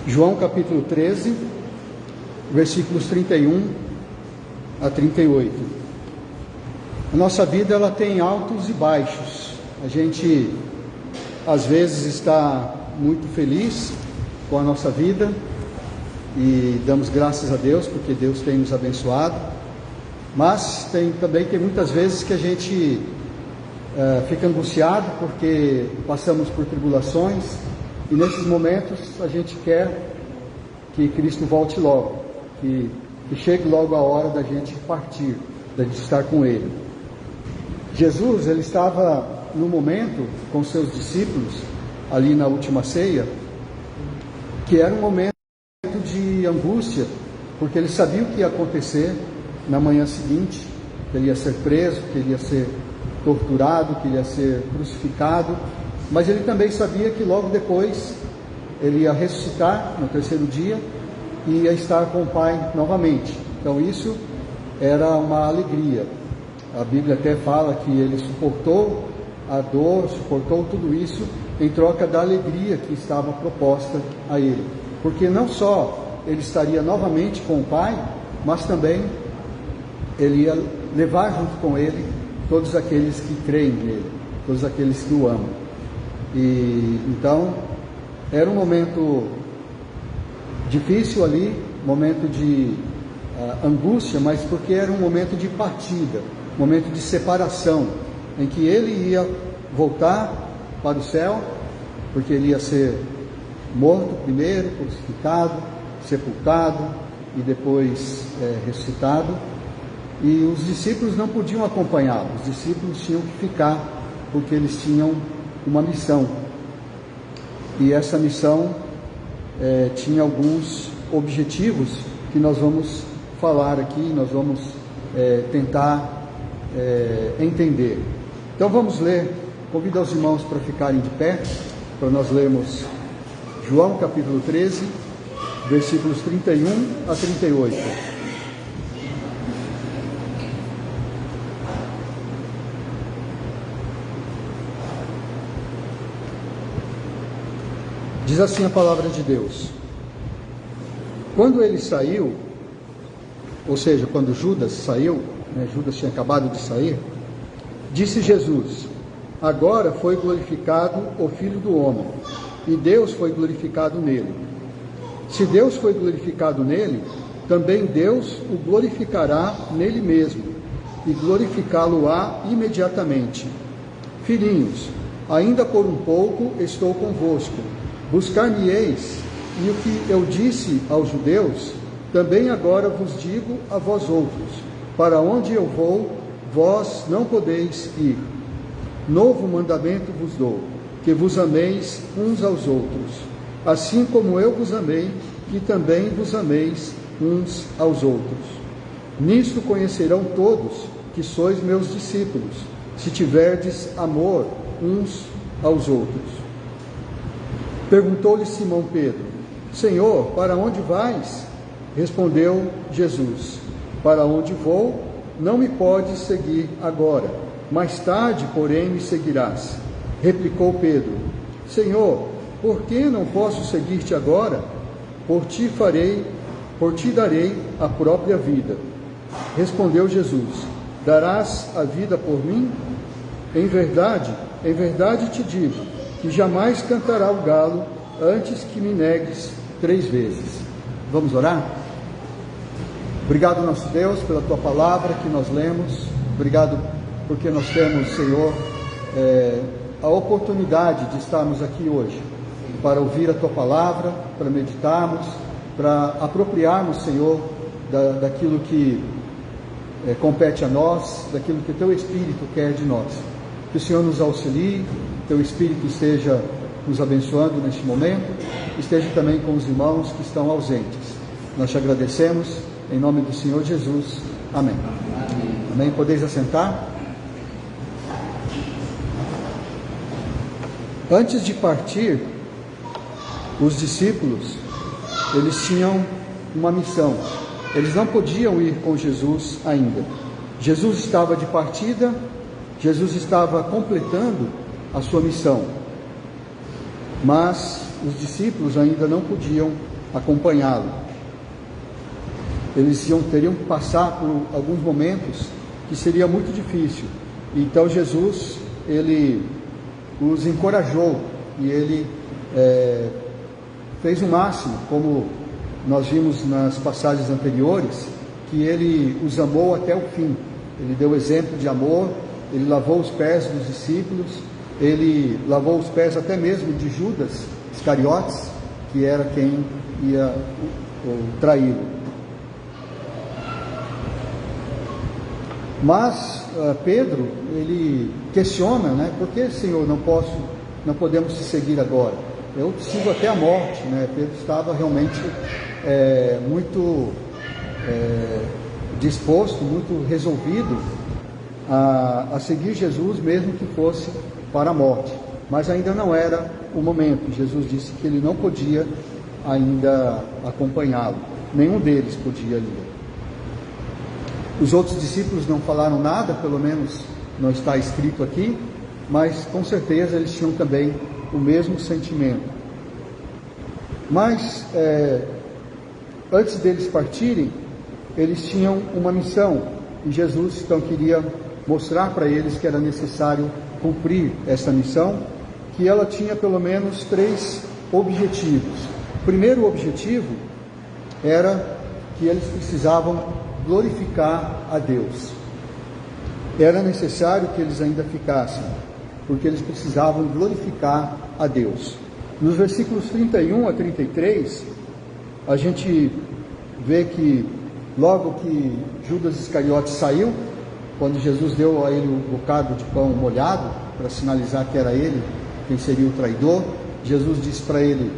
João capítulo 13, versículos 31 a 38. A nossa vida, ela tem altos e baixos. A gente às vezes está muito feliz com a nossa vida e damos graças a Deus porque Deus tem nos abençoado, mas também tem muitas vezes que a gente fica angustiado porque passamos por tribulações, e nesses momentos a gente quer que Cristo volte logo, que chegue logo a hora da gente partir, da gente estar com Ele. Jesus, ele estava no momento com seus discípulos, ali na última ceia, que era um momento de angústia, porque ele sabia o que ia acontecer na manhã seguinte, que ele ia ser preso, que ele ia ser torturado, que ele ia ser crucificado, mas ele também sabia que logo depois ele ia ressuscitar no terceiro dia e ia estar com o Pai novamente. Então isso era uma alegria. A Bíblia até fala que ele suportou a dor, suportou tudo isso em troca da alegria que estava proposta a ele, porque não só ele estaria novamente com o Pai, mas também ele ia levar junto com ele todos aqueles que creem nele, todos aqueles que o amam. E então era um momento difícil ali, momento de angústia, mas porque era um momento de partida, momento de separação, em que ele ia voltar para o céu, porque ele ia ser morto primeiro, crucificado, sepultado e depois ressuscitado, e os discípulos não podiam acompanhá-lo, os discípulos tinham que ficar, porque eles tinham uma missão, e essa missão tinha alguns objetivos que nós vamos falar aqui, nós vamos tentar entender. Então vamos ler, convido os irmãos para ficarem de pé, para nós lermos João capítulo 13, versículos 31 a 38. Diz assim a palavra de Deus: quando ele saiu, ou seja, quando Judas saiu, Judas tinha acabado de sair, disse Jesus: agora foi glorificado o Filho do Homem, e Deus foi glorificado nele. Se Deus foi glorificado nele, também Deus o glorificará nele mesmo, e glorificá-lo-á imediatamente. Filhinhos, ainda por um pouco estou convosco. Buscar-me-eis, e o que eu disse aos judeus, também agora vos digo a vós outros: para onde eu vou, vós não podeis ir. Novo mandamento vos dou, que vos ameis uns aos outros, assim como eu vos amei, que também vos ameis uns aos outros. Nisto conhecerão todos que sois meus discípulos, se tiverdes amor uns aos outros. Perguntou-lhe Simão Pedro: Senhor, para onde vais? Respondeu Jesus: para onde vou, não me podes seguir agora, mais tarde, porém, me seguirás. Replicou Pedro: Senhor, por que não posso seguir-te agora? Por ti darei a própria vida. Respondeu Jesus: darás a vida por mim? Em verdade te digo, que jamais cantará o galo antes que me negues 3 vezes. Vamos orar? Obrigado, nosso Deus, pela Tua palavra que nós lemos. Obrigado porque nós temos, Senhor, a oportunidade de estarmos aqui hoje para ouvir a Tua palavra, para meditarmos, para apropriarmos, Senhor, daquilo que compete a nós, daquilo que o Teu Espírito quer de nós. Que o Senhor nos auxilie, Teu Espírito esteja nos abençoando neste momento, esteja também com os irmãos que estão ausentes. Nós te agradecemos, em nome do Senhor Jesus. Amém. Amém. Podeis assentar? Antes de partir, os discípulos, eles tinham uma missão. Eles não podiam ir com Jesus ainda. Jesus estava de partida, Jesus estava completando a sua missão. Mas os discípulos ainda não podiam acompanhá-lo. Eles teriam que passar por alguns momentos que seria muito difícil. Então Jesus, ele os encorajou e ele fez o máximo, como nós vimos nas passagens anteriores, que ele os amou até o fim. Ele deu exemplo de amor, ele lavou os pés dos discípulos, ele lavou os pés até mesmo de Judas Iscariotes, que era quem ia traí-lo. Mas Pedro, ele questiona, né? Por que, Senhor, não podemos te seguir agora? Eu te sigo até a morte, né? Pedro estava realmente muito disposto, muito resolvido a seguir Jesus, mesmo que fosse para a morte. Mas ainda não era o momento. Jesus disse que ele não podia ainda acompanhá-lo. Nenhum deles podia ir. Os outros discípulos não falaram nada, pelo menos não está escrito aqui, mas com certeza eles tinham também o mesmo sentimento. Mas antes deles partirem, eles tinham uma missão, e Jesus então queria mostrar para eles que era necessário cumprir essa missão, que ela tinha pelo menos 3 objetivos. O primeiro objetivo era que eles precisavam glorificar a Deus. Era necessário que eles ainda ficassem, porque eles precisavam glorificar a Deus. Nos versículos 31 a 33, a gente vê que logo que Judas Iscariotes saiu, quando Jesus deu a ele um bocado de pão molhado, para sinalizar que era ele quem seria o traidor, Jesus disse para ele,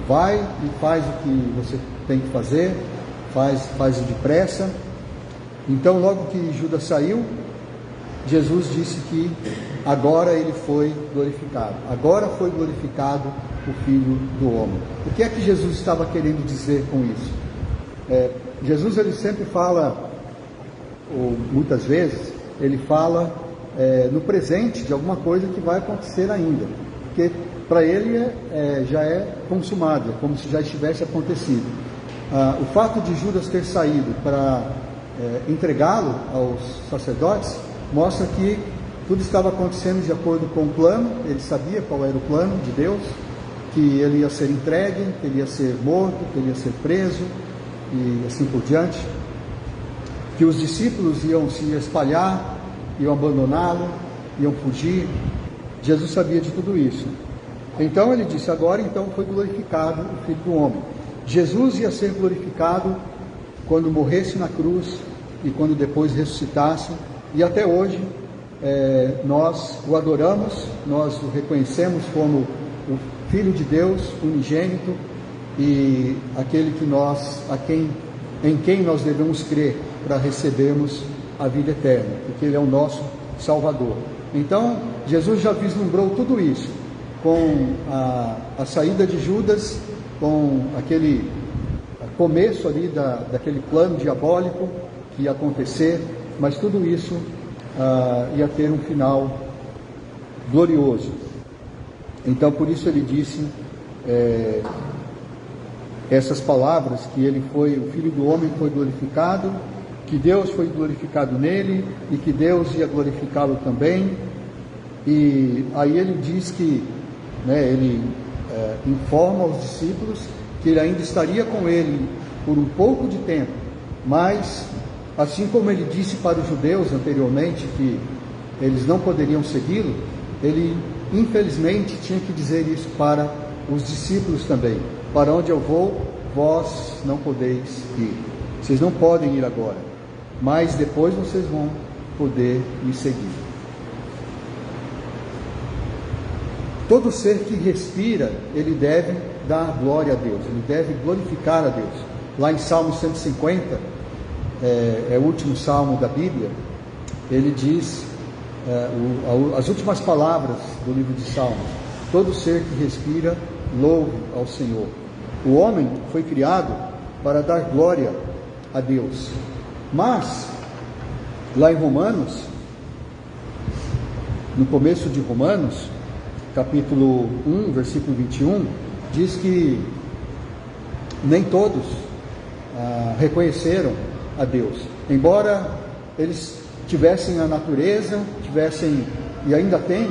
vai e faz o que você tem que fazer, faz depressa. Então, logo que Judas saiu, Jesus disse que agora ele foi glorificado. Agora foi glorificado o Filho do Homem. O que é que Jesus estava querendo dizer com isso? Jesus, ele sempre fala, ou muitas vezes, ele fala no presente de alguma coisa que vai acontecer ainda. Porque para ele já é consumado, é como se já estivesse acontecido. O fato de Judas ter saído para entregá-lo aos sacerdotes mostra que tudo estava acontecendo de acordo com o plano. Ele sabia qual era o plano de Deus, que ele ia ser entregue, que ele ia ser morto, que ele ia ser preso e assim por diante, que os discípulos iam se espalhar, iam abandoná-lo, iam fugir. Jesus sabia de tudo isso. Então ele disse, agora então foi glorificado o Filho do Homem. Jesus ia ser glorificado quando morresse na cruz e quando depois ressuscitasse, e até hoje nós o adoramos, nós o reconhecemos como o Filho de Deus unigênito e aquele em quem nós devemos crer para recebermos a vida eterna, porque ele é o nosso Salvador. Então Jesus já vislumbrou tudo isso com a saída de Judas, com aquele começo ali daquele plano diabólico que ia acontecer, mas tudo isso ia ter um final glorioso. Então por isso ele disse essas palavras, que o Filho do Homem foi glorificado, que Deus foi glorificado nele e que Deus ia glorificá-lo também. E aí ele diz que ele informa aos discípulos que ele ainda estaria com ele por um pouco de tempo, mas assim como ele disse para os judeus anteriormente que eles não poderiam segui-lo, ele infelizmente tinha que dizer isso para os discípulos também: para onde eu vou, vós não podeis ir. Vocês não podem ir agora, mas depois vocês vão poder me seguir. Todo ser que respira, ele deve dar glória a Deus, ele deve glorificar a Deus. Lá em Salmo 150, é o último salmo da Bíblia, ele diz, as últimas palavras do livro de Salmos: todo ser que respira, louve ao Senhor. O homem foi criado para dar glória a Deus. Mas, lá em Romanos, no começo de Romanos, capítulo 1, versículo 21, diz que nem todos reconheceram a Deus. Embora eles tivessem a natureza, e ainda têm,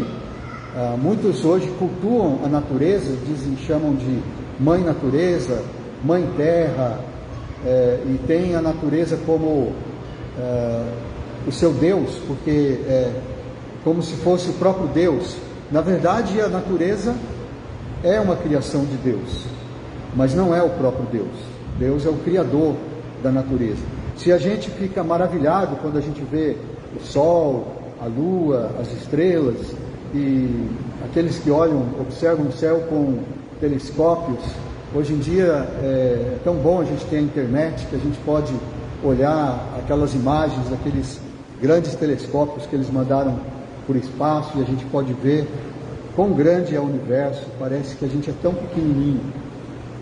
muitos hoje cultuam a natureza, chamam de mãe natureza, mãe terra, e tem a natureza como o seu Deus, porque como se fosse o próprio Deus. Na verdade, a natureza é uma criação de Deus, mas não é o próprio Deus. Deus é o Criador da natureza. Se a gente fica maravilhado quando a gente vê o sol, a lua, as estrelas, e aqueles que observam o céu com telescópios, hoje em dia é tão bom a gente ter a internet, que a gente pode olhar aquelas imagens daqueles grandes telescópios que eles mandaram por espaço, e a gente pode ver quão grande é o universo. Parece que a gente é tão pequenininho.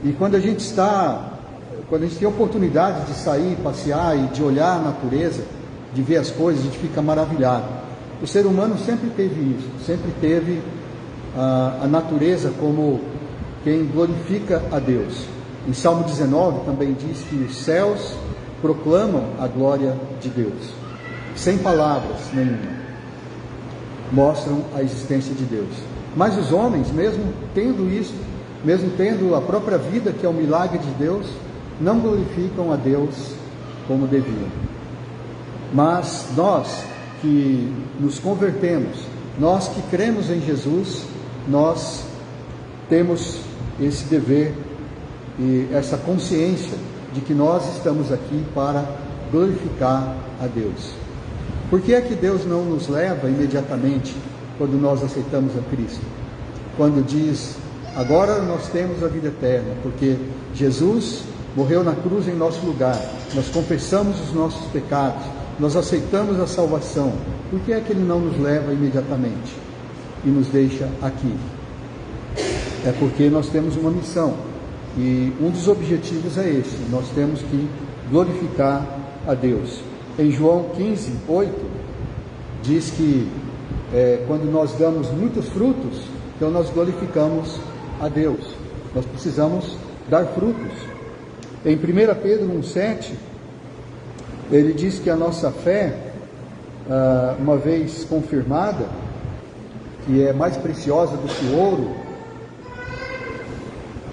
E quando a gente tem a oportunidade de sair, passear e de olhar a natureza, de ver as coisas, a gente fica maravilhado. O ser humano sempre teve isso, sempre teve a natureza como quem glorifica a Deus. Em Salmo 19 também diz que os céus proclamam a glória de Deus, sem palavras nenhuma, mostram a existência de Deus. Mas os homens, mesmo tendo isso, mesmo tendo a própria vida, que é o milagre de Deus, não glorificam a Deus como deviam. Mas nós que nos convertemos, nós que cremos em Jesus, nós temos esse dever e essa consciência de que nós estamos aqui para glorificar a Deus. Por que é que Deus não nos leva imediatamente quando nós aceitamos a Cristo? Quando diz, agora nós temos a vida eterna, porque Jesus morreu na cruz em nosso lugar, nós confessamos os nossos pecados, nós aceitamos a salvação. Por que é que Ele não nos leva imediatamente e nos deixa aqui? É porque nós temos uma missão, e um dos objetivos é esse: nós temos que glorificar a Deus. Em João 15, 8, diz que quando nós damos muitos frutos, então nós glorificamos a Deus. Nós precisamos dar frutos. Em 1 Pedro 1,7, ele diz que a nossa fé, uma vez confirmada, que é mais preciosa do que o ouro,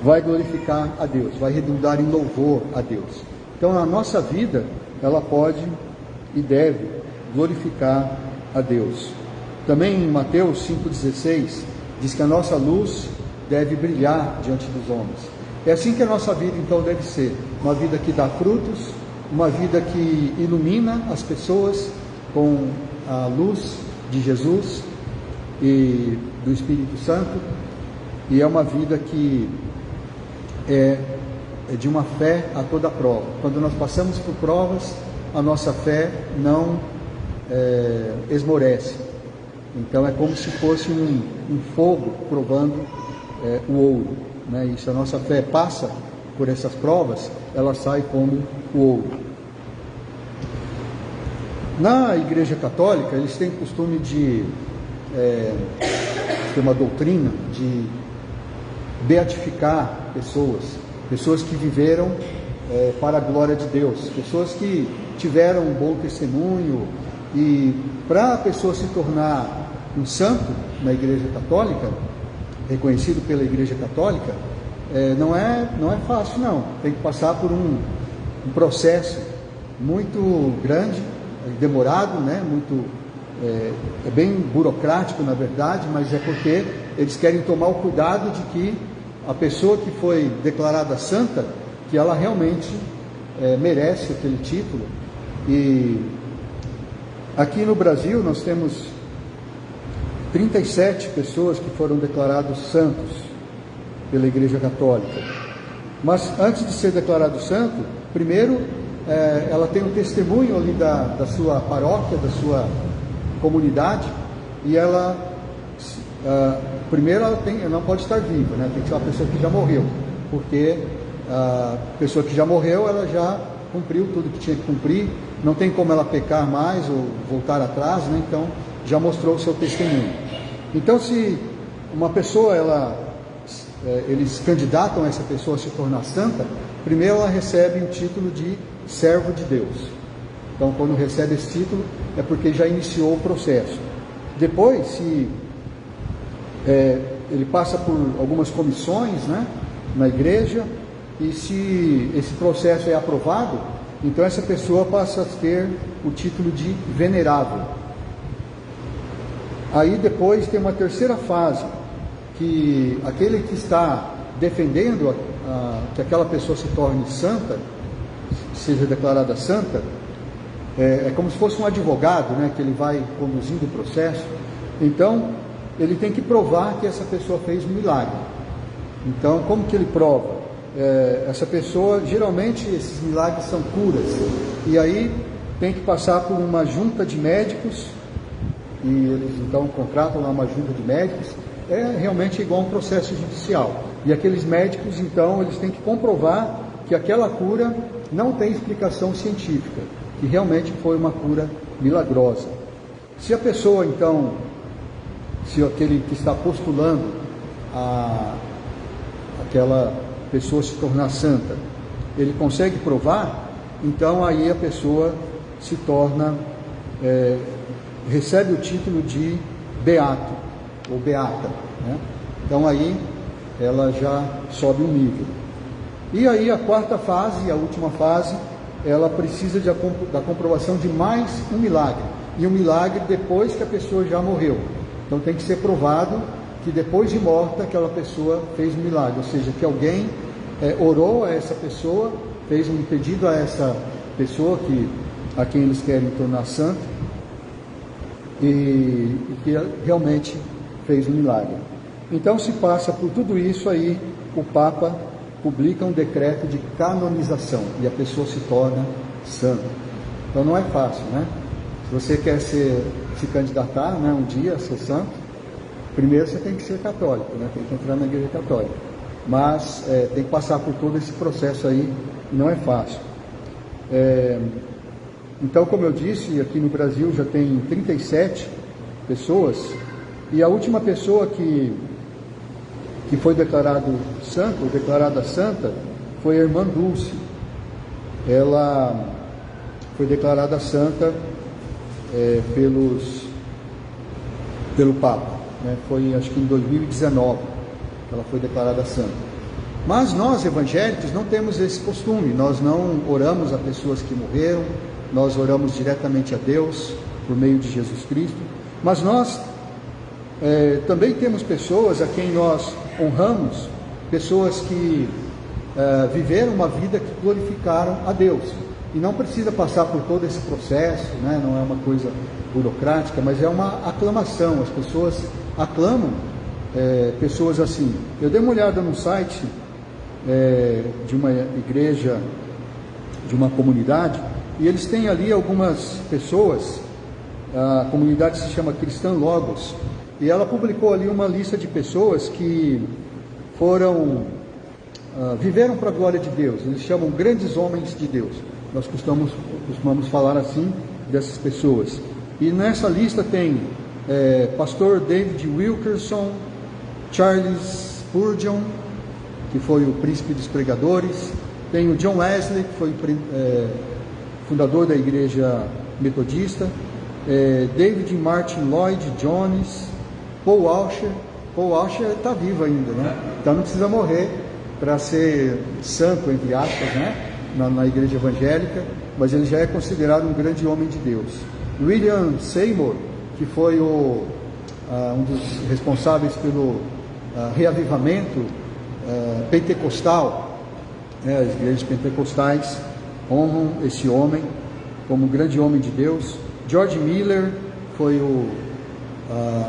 vai glorificar a Deus, vai redundar em louvor a Deus. Então a nossa vida, ela pode e deve glorificar a Deus. Também em Mateus 5,16, diz que a nossa luz deve brilhar diante dos homens. É assim que a nossa vida então deve ser, uma vida que dá frutos, uma vida que ilumina as pessoas com a luz de Jesus e do Espírito Santo, e é uma vida que é de uma fé a toda prova. Quando nós passamos por provas, a nossa fé não esmorece. Então é como se fosse um fogo provando o ouro, né? E se a nossa fé passa por essas provas, ela sai como o ouro. Na Igreja Católica, eles têm costume de ter uma doutrina de beatificar pessoas que viveram para a glória de Deus, pessoas que tiveram um bom testemunho. E para a pessoa se tornar um santo na Igreja Católica, reconhecido pela Igreja Católica, não é fácil, não. Tem que passar por um processo muito grande, demorado, né? É bem burocrático, na verdade, mas é porque eles querem tomar o cuidado de que a pessoa que foi declarada santa, que ela realmente merece aquele título. E aqui no Brasil nós temos 37 pessoas que foram declarados santos pela Igreja Católica. Mas antes de ser declarado santo, primeiro ela tem um testemunho ali da sua paróquia, da sua comunidade, e ela primeiro ela não pode estar viva, né? Tem que ser uma pessoa que já morreu, porque a pessoa que já morreu, ela já cumpriu tudo que tinha que cumprir, não tem como ela pecar mais ou voltar atrás, né? Então já mostrou o seu testemunho. Então, se uma pessoa, eles candidatam essa pessoa a se tornar santa, primeiro ela recebe o título de servo de Deus. Então, quando recebe esse título, é porque já iniciou o processo. Depois, se ele passa por algumas comissões, né, na igreja, e se esse processo é aprovado, então essa pessoa passa a ter o título de venerável. Aí depois tem uma terceira fase, que aquele que está defendendo que aquela pessoa se torne santa, seja declarada santa, é como se fosse um advogado, né, que ele vai conduzindo o processo. Então, ele tem que provar que essa pessoa fez um milagre. Então, como que ele prova? Essa pessoa, geralmente esses milagres são curas, e aí tem que passar por uma junta de médicos, e eles então contratam lá uma junta de médicos. É realmente igual a um processo judicial, e aqueles médicos então eles têm que comprovar que aquela cura não tem explicação científica, que realmente foi uma cura milagrosa. Se a pessoa então, se aquele que está postulando aquela pessoa se tornar santa, ele consegue provar, então aí a pessoa se torna, recebe o título de beato, ou beata, né? Então aí ela já sobe um nível. E aí a quarta fase, a última fase, ela precisa da comprovação de mais um milagre, e um milagre depois que a pessoa já morreu. Então tem que ser provado que depois de morta aquela pessoa fez um milagre, ou seja, que alguém orou a essa pessoa, fez um pedido a essa pessoa a quem eles querem tornar santa, e que realmente fez um milagre. Então se passa por tudo isso, aí o Papa publica um decreto de canonização e a pessoa se torna santa. Então não é fácil, né? Se você quer se candidatar, né, um dia a ser santo, primeiro você tem que ser católico, né? Tem que entrar na igreja católica. Mas tem que passar por todo esse processo aí, não é fácil. Então, como eu disse, aqui no Brasil já tem 37 pessoas, e a última pessoa que foi declarado santo, ou declarada santa, foi a irmã Dulce. Ela foi declarada santa pelo Papa, né? Foi, acho que em 2019, que ela foi declarada santa. Mas nós, evangélicos, não temos esse costume. Nós não oramos a pessoas que morreram, nós oramos diretamente a Deus, por meio de Jesus Cristo. Mas nós também temos pessoas a quem nós honramos, pessoas que viveram uma vida que glorificaram a Deus, e não precisa passar por todo esse processo, né? Não é uma coisa burocrática, mas é uma aclamação. As pessoas aclamam pessoas assim. Eu dei uma olhada no site de uma igreja, de uma comunidade, e eles têm ali algumas pessoas. A comunidade se chama Cristã Logos, e ela publicou ali uma lista de pessoas que viveram para a glória de Deus. Eles chamam grandes homens de Deus. Nós costumamos falar assim dessas pessoas. E nessa lista tem pastor David Wilkerson, Charles Spurgeon, que foi o príncipe dos pregadores, tem o John Wesley, que foi fundador da igreja metodista, David Martin Lloyd Jones, Paul Washer está vivo ainda, né? Então não precisa morrer para ser santo, entre aspas, né? Na igreja evangélica, mas ele já é considerado um grande homem de Deus. William Seymour, que foi um dos responsáveis pelo reavivamento pentecostal, né? As igrejas pentecostais honram esse homem como um grande homem de Deus. George Miller foi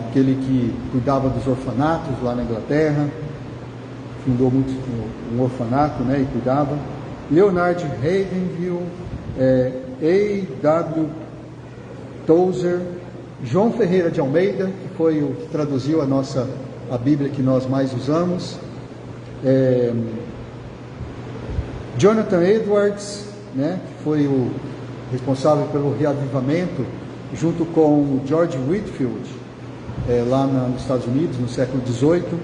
aquele que cuidava dos orfanatos lá na Inglaterra, fundou um orfanato, né, e cuidava. Leonard Ravenhill, A.W. Tozer, João Ferreira de Almeida, que foi o que traduziu a Bíblia que nós mais usamos, Jonathan Edwards, né, que foi o responsável pelo reavivamento, junto com George Whitefield, lá nos Estados Unidos, no século XVIII.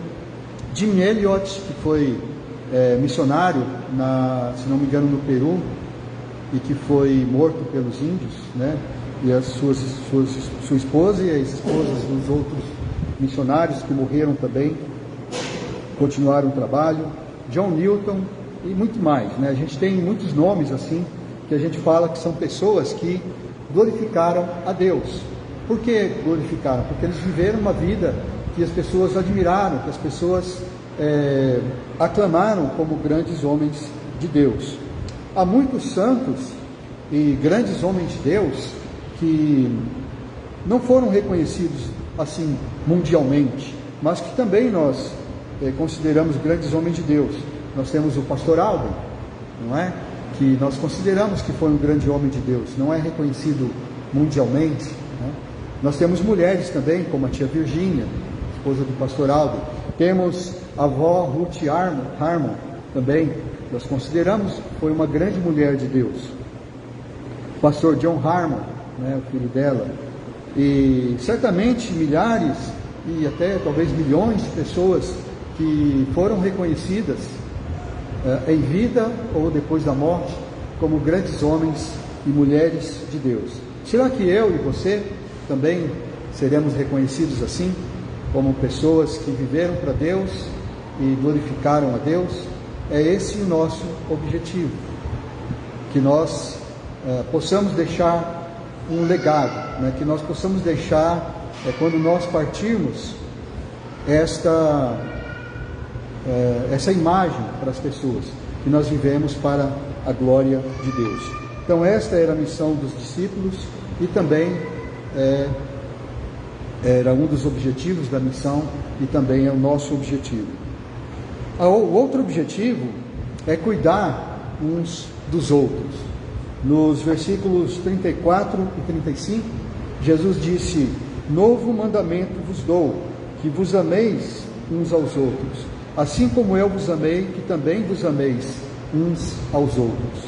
Jim Elliot, que foi missionário, se não me engano, no Peru, e que foi morto pelos índios, né? E sua esposa e as esposas dos outros missionários que morreram também continuaram o trabalho. John Newton e muito mais, né? A gente tem muitos nomes assim que a gente fala que são pessoas que glorificaram a Deus. Por que glorificaram? Porque eles viveram uma vida que as pessoas admiraram, que as pessoas aclamaram como grandes homens de Deus. Há muitos santos e grandes homens de Deus que não foram reconhecidos assim mundialmente, mas que também nós consideramos grandes homens de Deus. Nós temos o pastor Alden, não é? Que nós consideramos que foi um grande homem de Deus, não é reconhecido mundialmente, né? Nós temos mulheres também, como a tia Virgínia, esposa do pastor Alden. Temos a avó Ruth Harmon também, nós consideramos que foi uma grande mulher de Deus. O pastor John Harmon, né, o filho dela, e certamente milhares e até talvez milhões de pessoas que foram reconhecidas em vida ou depois da morte como grandes homens e mulheres de Deus. Será que eu e você também seremos reconhecidos assim, como pessoas que viveram para Deus e glorificaram a Deus? É esse o nosso objetivo, que nós possamos deixar um legado, né? Que nós possamos deixar, quando nós partirmos, essa imagem para as pessoas, que nós vivemos para a glória de Deus. Então esta era a missão dos discípulos e também era um dos objetivos da missão e também é o nosso objetivo. O outro objetivo é cuidar uns dos outros. Nos versículos 34 e 35, Jesus disse: novo mandamento vos dou, que vos ameis uns aos outros, assim como eu vos amei, que também vos ameis uns aos outros.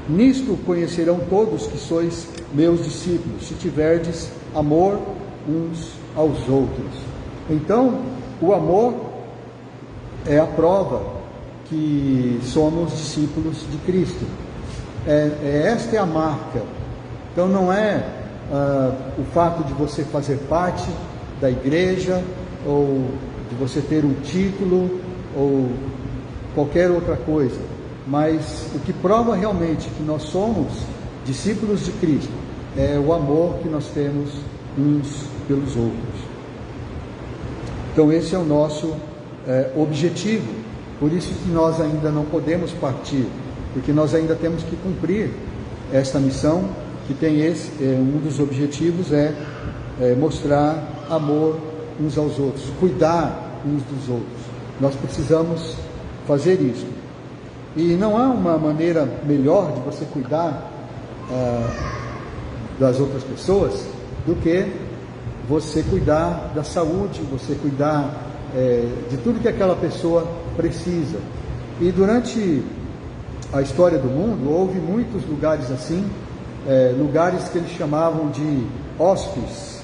Nisto conhecerão todos que sois meus discípulos, se tiverdes amor uns aos outros. Então, o amor é a prova que somos discípulos de Cristo. Esta é a marca. Então não é o fato de você fazer parte da igreja, ou de você ter um título, ou qualquer outra coisa, mas o que prova realmente que nós somos discípulos de Cristo é o amor que nós temos uns pelos outros. Então esse é o nosso objetivo. Por isso que nós ainda não podemos partir, porque nós ainda temos que cumprir esta missão, que tem um dos objetivos mostrar amor uns aos outros, cuidar uns dos outros. Nós precisamos fazer isso. E não há uma maneira melhor de você cuidar das outras pessoas do que você cuidar da saúde, você cuidar de tudo que aquela pessoa precisa. E durante a história do mundo houve muitos lugares assim, lugares que eles chamavam de hóspedes,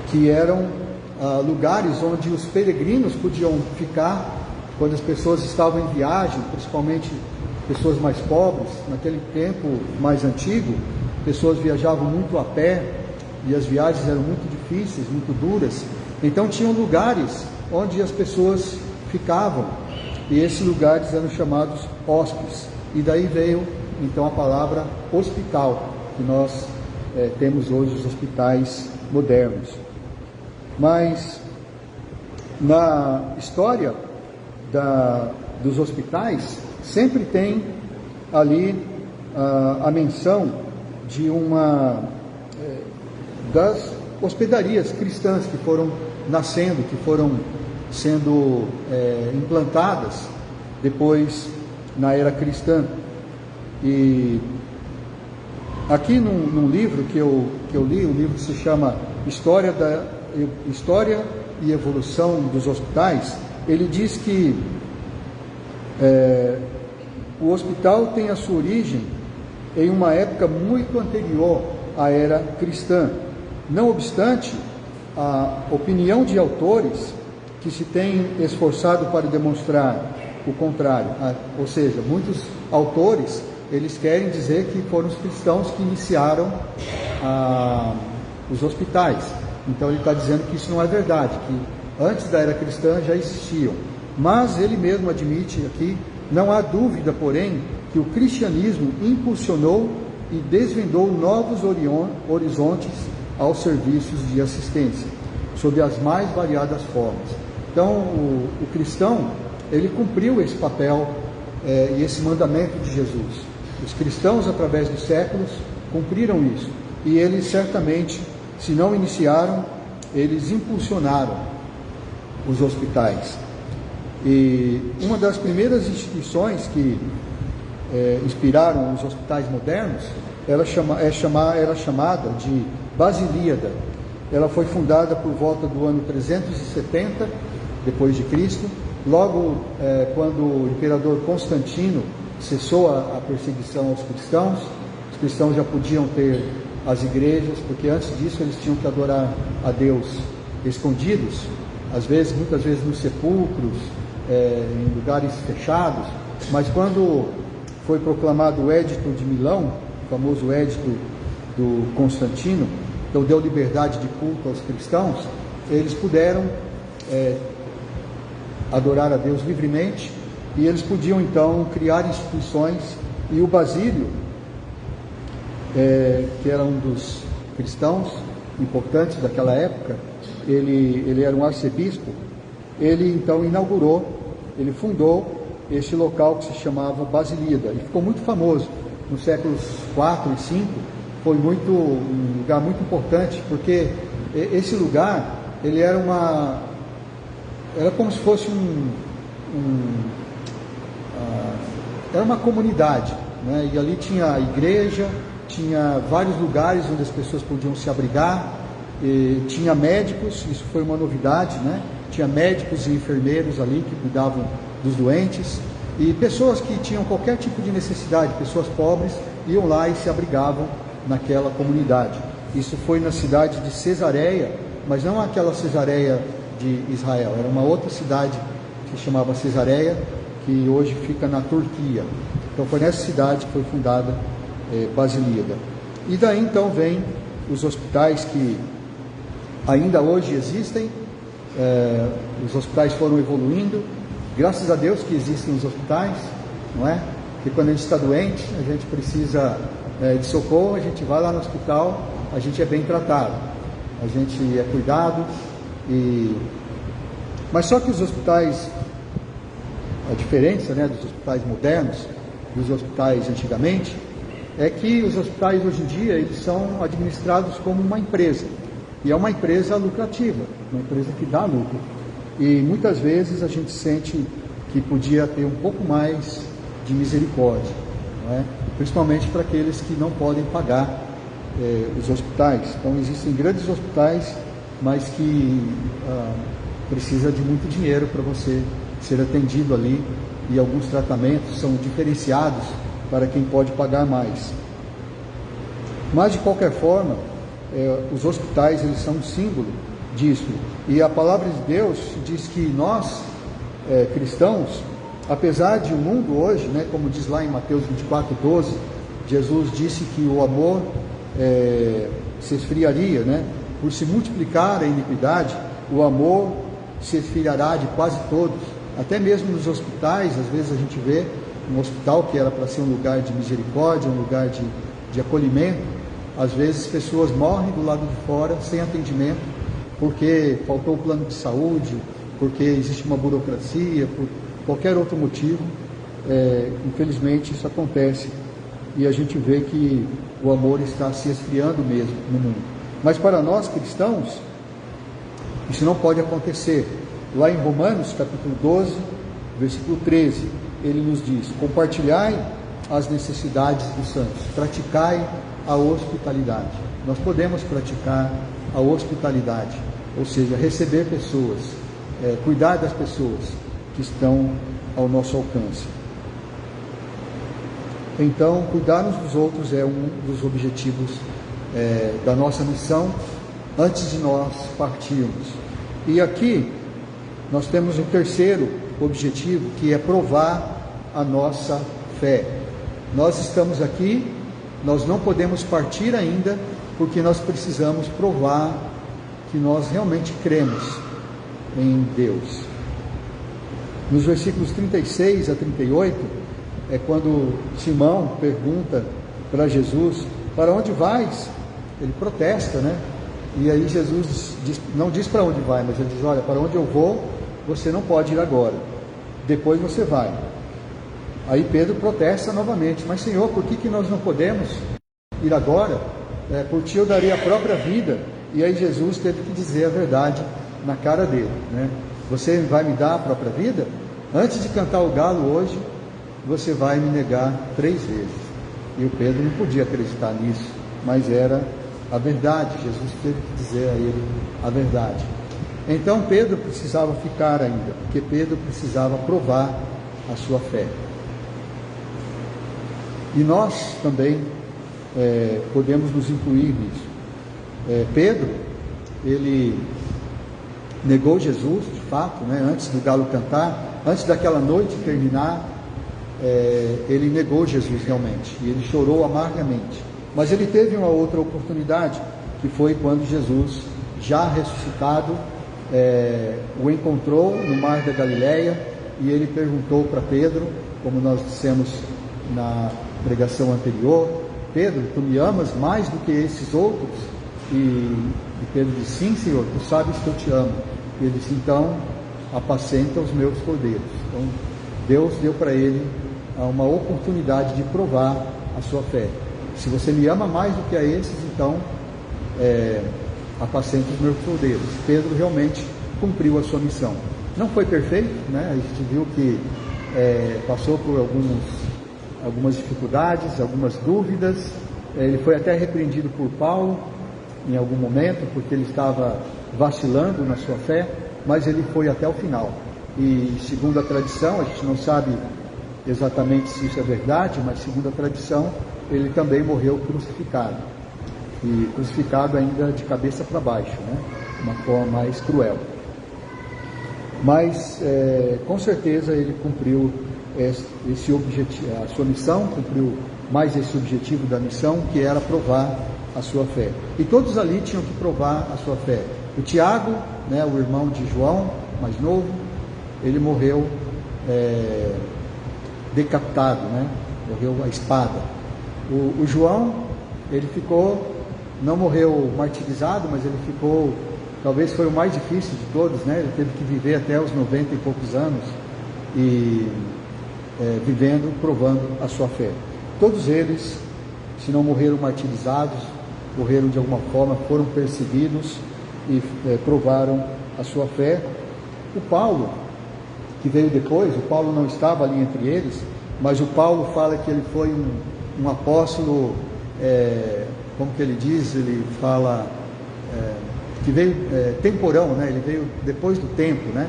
que eram lugares onde os peregrinos podiam ficar quando as pessoas estavam em viagem, principalmente pessoas mais pobres. Naquele tempo mais antigo, pessoas viajavam muito a pé e as viagens eram muito difíceis, muito duras. Então tinham lugares onde as pessoas ficavam, e esses lugares eram chamados hóspedes. E daí veio então a palavra hospital, que nós temos hoje os hospitais modernos. Mas na história dos hospitais sempre tem ali a menção de das hospedarias cristãs que foram nascendo, que foram sendo implantadas depois na era cristã. E aqui num livro que eu li, um livro que se chama História e Evolução dos Hospitais, ele diz que o hospital tem a sua origem em uma época muito anterior à era cristã. Não obstante, a opinião de autores que se tem esforçado para demonstrar o contrário. Ou seja, muitos autores, eles querem dizer que foram os cristãos que iniciaram os hospitais. Então ele está dizendo que isso não é verdade, que antes da era cristã já existiam. Mas ele mesmo admite aqui, não há dúvida, porém, que o cristianismo impulsionou e desvendou novos horizontes aos serviços de assistência, sob as mais variadas formas. Então, o cristão, ele cumpriu esse papel e esse mandamento de Jesus. Os cristãos, através dos séculos, cumpriram isso. E eles certamente, se não iniciaram, eles impulsionaram os hospitais. E uma das primeiras instituições que inspiraram os hospitais modernos, era chamada de Basíliada. Ela foi fundada por volta do ano 370 depois de Cristo. Logo quando o imperador Constantino cessou a perseguição aos cristãos, os cristãos já podiam ter as igrejas, porque antes disso eles tinham que adorar a Deus escondidos, muitas vezes nos sepulcros, em lugares fechados. Mas quando foi proclamado o Édito de Milão, o famoso Édito do Constantino, então deu liberdade de culto aos cristãos, eles puderam adorar a Deus livremente, e eles podiam então criar instituições. E o Basílio, que era um dos cristãos importantes daquela época, ele era um arcebispo, ele então ele fundou este local que se chamava Basíliada, e ficou muito famoso nos séculos 4 e 5, foi um lugar muito importante, porque esse lugar, ele era como se fosse era uma comunidade, né? E ali tinha a igreja, tinha vários lugares onde as pessoas podiam se abrigar, tinha médicos, isso foi uma novidade, né? Tinha médicos e enfermeiros ali que cuidavam dos doentes, e pessoas que tinham qualquer tipo de necessidade, pessoas pobres, iam lá e se abrigavam naquela comunidade. Isso foi na cidade de Cesareia, mas não aquela Cesareia de Israel, era uma outra cidade que se chamava Cesareia, que hoje fica na Turquia. Então foi nessa cidade que foi fundada Basíliada. E daí então vem os hospitais que ainda hoje existem. Os hospitais foram evoluindo, graças a Deus que existem os hospitais, não é? Porque quando a gente está doente, a gente precisa de socorro, a gente vai lá no hospital, a gente é bem tratado, a gente é cuidado. Mas só que os hospitais, a diferença, né, dos hospitais modernos dos hospitais antigamente, é que os hospitais hoje em dia, eles são administrados como uma empresa, e é uma empresa lucrativa, uma empresa que dá lucro, e muitas vezes a gente sente que podia ter um pouco mais de misericórdia, não é? Principalmente para aqueles que não podem pagar os hospitais. Então existem grandes hospitais, mas que precisa de muito dinheiro para você ser atendido ali, e alguns tratamentos são diferenciados para quem pode pagar mais. Mas de qualquer forma, os hospitais, eles são um símbolo disso, e a palavra de Deus diz que nós, cristãos, apesar de o mundo hoje, né, como diz lá em Mateus 24:12, Jesus disse que o amor se esfriaria, né? Por se multiplicar a iniquidade, o amor se esfriará de quase todos. Até mesmo nos hospitais, às vezes a gente vê um hospital que era para ser um lugar de misericórdia, um lugar de acolhimento, às vezes pessoas morrem do lado de fora sem atendimento, porque faltou o plano de saúde, porque existe uma burocracia, por qualquer outro motivo. Infelizmente isso acontece, e a gente vê que o amor está se esfriando mesmo no mundo. Mas para nós cristãos, isso não pode acontecer. Lá em Romanos capítulo 12, versículo 13, ele nos diz: compartilhai as necessidades dos santos, praticai a hospitalidade. Nós podemos praticar a hospitalidade, ou seja, receber pessoas, cuidar das pessoas que estão ao nosso alcance. Então, cuidar uns dos outros é um dos objetivos da nossa missão, antes de nós partirmos. E aqui nós temos o terceiro objetivo, que é provar a nossa fé. Nós estamos aqui, nós não podemos partir ainda, porque nós precisamos provar que nós realmente cremos em Deus. Nos versículos 36 a 38, é quando Simão pergunta para Jesus: para onde vais? Ele protesta, né? E aí Jesus não diz para onde vai, mas ele diz: olha, para onde eu vou, você não pode ir agora, depois você vai. Aí Pedro protesta novamente: mas Senhor, por que nós não podemos ir agora? Por ti eu daria a própria vida. E aí Jesus teve que dizer a verdade na cara dele, né? Você vai me dar a própria vida? Antes de cantar o galo hoje, você vai me negar 3 vezes. E o Pedro não podia acreditar nisso, mas era a verdade. Jesus teve que dizer a ele a verdade. Então Pedro precisava ficar ainda, porque Pedro precisava provar a sua fé. E nós também podemos nos incluir nisso. Pedro, ele negou Jesus, de fato, né? Antes do galo cantar, antes daquela noite terminar, ele negou Jesus realmente, e ele chorou amargamente. Mas ele teve uma outra oportunidade, que foi quando Jesus, já ressuscitado, o encontrou no mar da Galileia, e ele perguntou para Pedro, como nós dissemos na pregação anterior: Pedro, tu me amas mais do que esses outros? E Pedro disse: sim, Senhor, tu sabes que eu te amo. E ele disse: então apacenta os meus cordeiros. Então Deus deu para ele uma oportunidade de provar a sua fé. Se você me ama mais do que a esses, então apacenta os meus cordeiros. Pedro realmente cumpriu a sua missão. Não foi perfeito, né? A gente viu que passou por algumas dificuldades, algumas dúvidas. Ele foi até repreendido por Paulo em algum momento, porque ele estava vacilando na sua fé, mas ele foi até o final. E segundo a tradição, a gente não sabe exatamente se isso é verdade, mas segundo a tradição, ele também morreu crucificado. E crucificado ainda de cabeça para baixo, né? Uma forma mais cruel. Mas com certeza ele cumpriu esse objetivo, a sua missão, cumpriu mais esse objetivo da missão, que era provar a sua fé. E todos ali tinham que provar a sua fé. O Tiago, né, o irmão de João, mais novo, ele morreu decapitado, né? Morreu à espada. O João, ele não morreu martirizado, mas ele ficou, talvez foi o mais difícil de todos, né? Ele teve que viver até os 90 e poucos anos, e vivendo, provando a sua fé. Todos eles, se não morreram martirizados, morreram de alguma forma, foram perseguidos e provaram a sua fé. O Paulo, que veio depois, o Paulo não estava ali entre eles, mas o Paulo fala que ele foi um apóstolo, como que ele diz, ele fala que veio temporão, né? Ele veio depois do tempo, né?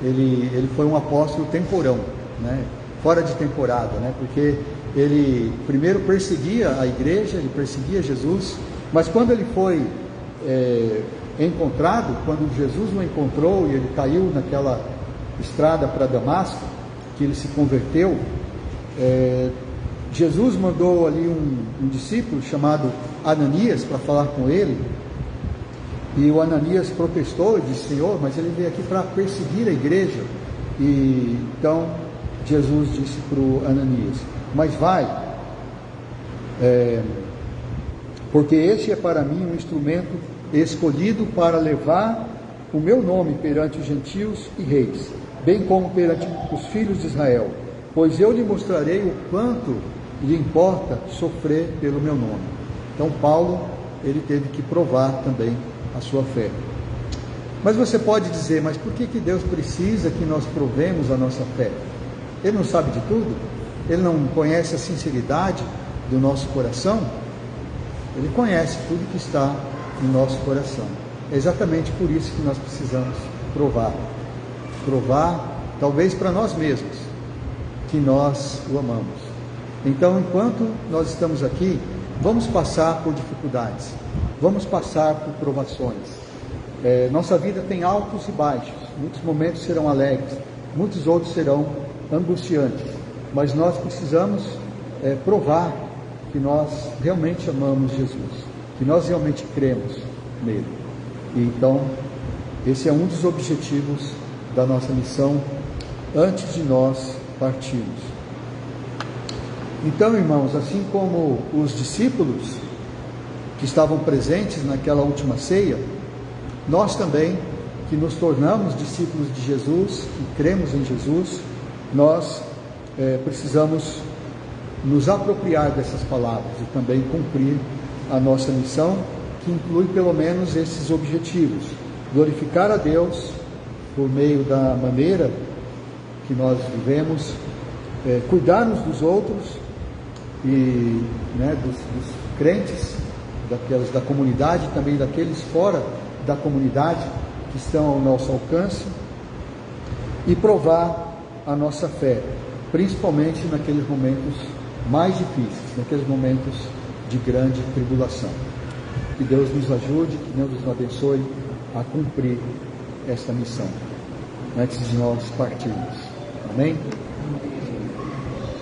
Ele foi um apóstolo temporão, né? Fora de temporada, né? Porque ele primeiro perseguia a igreja, ele perseguia Jesus, mas quando ele foi encontrado, quando Jesus o encontrou e ele caiu naquela estrada para Damasco, que ele se converteu, Jesus mandou ali um discípulo chamado Ananias para falar com ele, e o Ananias protestou e disse: Senhor, mas ele veio aqui para perseguir a igreja. E então Jesus disse para o Ananias: mas vai, porque este é para mim um instrumento escolhido para levar o meu nome perante os gentios e reis, bem como perante os filhos de Israel, pois eu lhe mostrarei o quanto lhe importa sofrer pelo meu nome. Então Paulo, ele teve que provar também a sua fé. Mas você pode dizer: mas por que Deus precisa que nós provemos a nossa fé? Ele não sabe de tudo? Ele não conhece a sinceridade do nosso coração? Ele conhece tudo que está em nosso coração. É exatamente por isso que nós precisamos provar, talvez para nós mesmos, que nós o amamos. Então, enquanto nós estamos aqui, vamos passar por dificuldades, vamos passar por provações. Nossa vida tem altos e baixos, muitos momentos serão alegres, muitos outros serão angustiantes, mas nós precisamos provar que nós realmente amamos Jesus, que nós realmente cremos nele. E então, esse é um dos objetivos da nossa missão antes de nós partirmos. Então, irmãos, assim como os discípulos que estavam presentes naquela última ceia, nós também, que nos tornamos discípulos de Jesus, que cremos em Jesus, nós precisamos nos apropriar dessas palavras e também cumprir a nossa missão, que inclui pelo menos esses objetivos: glorificar a Deus por meio da maneira que nós vivemos, cuidar-nos dos outros e dos crentes, daqueles da comunidade, também daqueles fora da comunidade que estão ao nosso alcance, e provar a nossa fé, principalmente naqueles momentos mais difíceis, naqueles momentos de grande tribulação. Que Deus nos ajude, que Deus nos abençoe a cumprir esta missão antes de nós partirmos. Amém?